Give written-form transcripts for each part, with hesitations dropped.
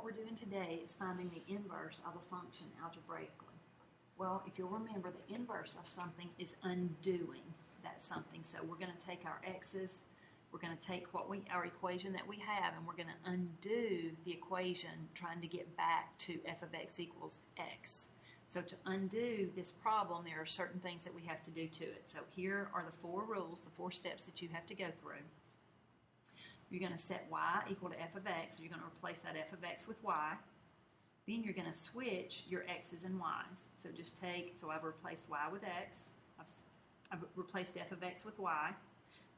we're doing today is finding the inverse of a function algebraically. Well, if you'll remember, the inverse of something is undoing that something. So we're going to take our x's, we're going to take our equation that we have, and we're going to undo the equation trying to get back to f of x equals x. So to undo this problem, there are certain things that we have to do to it. So here are the 4 rules, the 4 steps that you have to go through. You're going to set y equal to f of x, so you're going to replace that f of x with y. Then you're going to switch your x's and y's. So so I've replaced y with x, I've replaced f of x with y.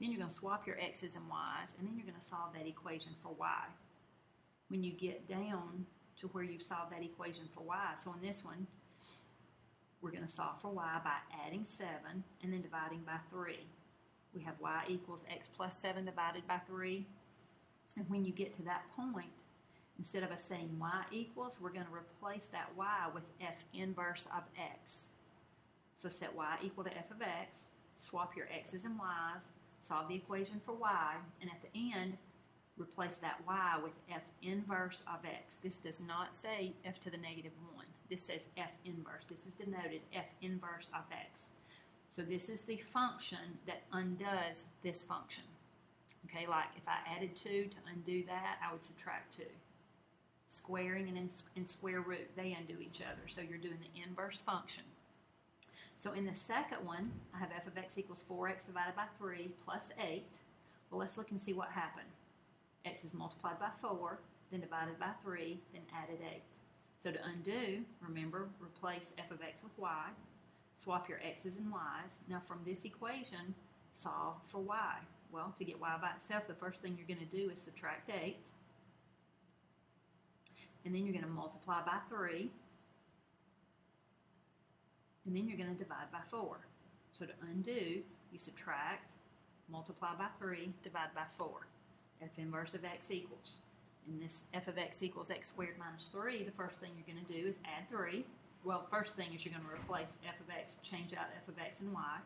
Then you're going to swap your x's and y's, and then you're going to solve that equation for y. When you get down to where you've solved that equation for y, so in this one, we're going to solve for y by adding 7 and then dividing by 3. We have y equals x plus 7 divided by 3. And when you get to that point, instead of us saying y equals, we're going to replace that y with f inverse of x. So set y equal to f of x, swap your x's and y's, solve the equation for y, and at the end, replace that y with f inverse of x. This does not say f to the negative 1. This says f inverse. This is denoted f inverse of x. So this is the function that undoes this function. Okay, like if I added 2 to undo that, I would subtract 2. Squaring and square root, they undo each other. So you're doing the inverse function. So in the second one, I have f of x equals 4x divided by 3 plus 8. Well, let's look and see what happened. X is multiplied by 4, then divided by 3, then added 8. So to undo, remember, replace f of x with y, swap your x's and y's. Now from this equation, solve for y. Well, to get y by itself, the first thing you're going to do is subtract 8. And then you're going to multiply by 3. And then you're going to divide by 4. So to undo, you subtract, multiply by 3, divide by 4. F inverse of x equals. And this f of x equals x squared minus 3, the first thing you're going to do is add 3. Well, first thing is you're going to replace f of x, change out f of x and y.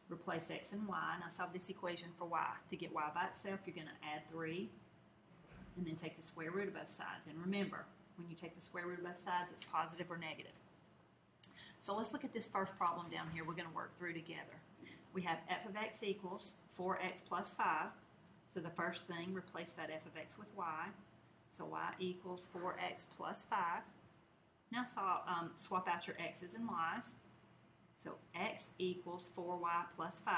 Replace x and y. Now solve this equation for y. To get y by itself, you're going to add 3 and then take the square root of both sides. And remember, when you take the square root of both sides, it's positive or negative. So let's look at this first problem down here we're going to work through together. We have f of x equals 4x plus 5. So the first thing, replace that f of x with y. So y equals 4x plus 5. Now swap out your x's and y's. So x equals 4y plus 5.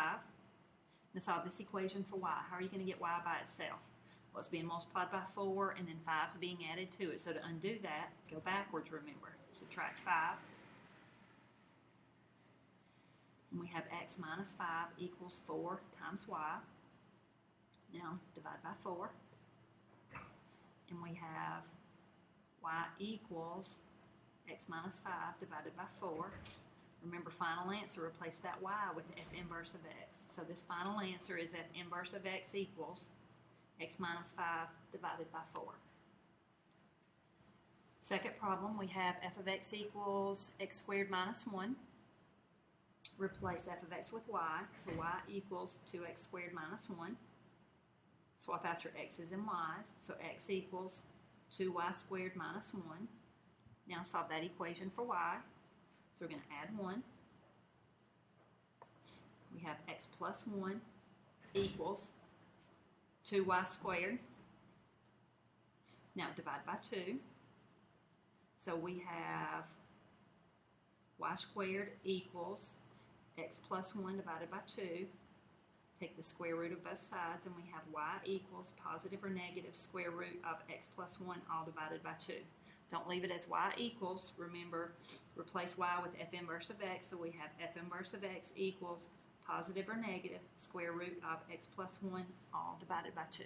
Now solve this equation for y. How are you going to get y by itself? Well, it's being multiplied by 4, and then 5 is being added to it. So to undo that, go backwards, remember. Subtract 5. And we have x minus 5 equals 4 times y. Now divide by 4. And we have y equals x minus 5 divided by 4. Remember, final answer, replace that y with f inverse of x. So this final answer is f inverse of x equals x minus 5 divided by 4. Second problem, we have f of x equals x squared minus 1. Replace f of x with y, so y equals 2x squared minus 1. Swap out your x's and y's, so x equals 2y squared minus 1. Now solve that equation for y. So we're going to add 1. We have x plus 1 equals 2y squared. Now divide by 2. So we have y squared equals x plus 1 divided by 2. Take the square root of both sides, and we have y equals positive or negative square root of x plus 1 all divided by 2. Don't leave it as y equals. Remember, replace y with f inverse of x, so we have f inverse of x equals positive or negative square root of x plus 1 all divided by 2.